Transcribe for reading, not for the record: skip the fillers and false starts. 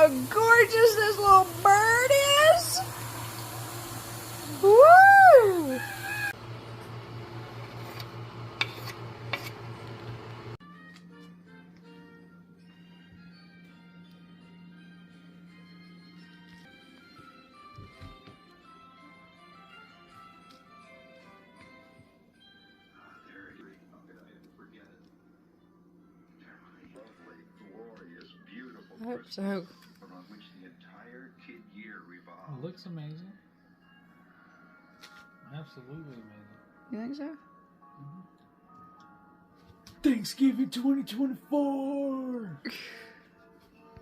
how gorgeous this little bird is. Woo! I hope so. Around which the entire kid year revolved. It looks amazing. Absolutely amazing. You think so? Thanksgiving 2024!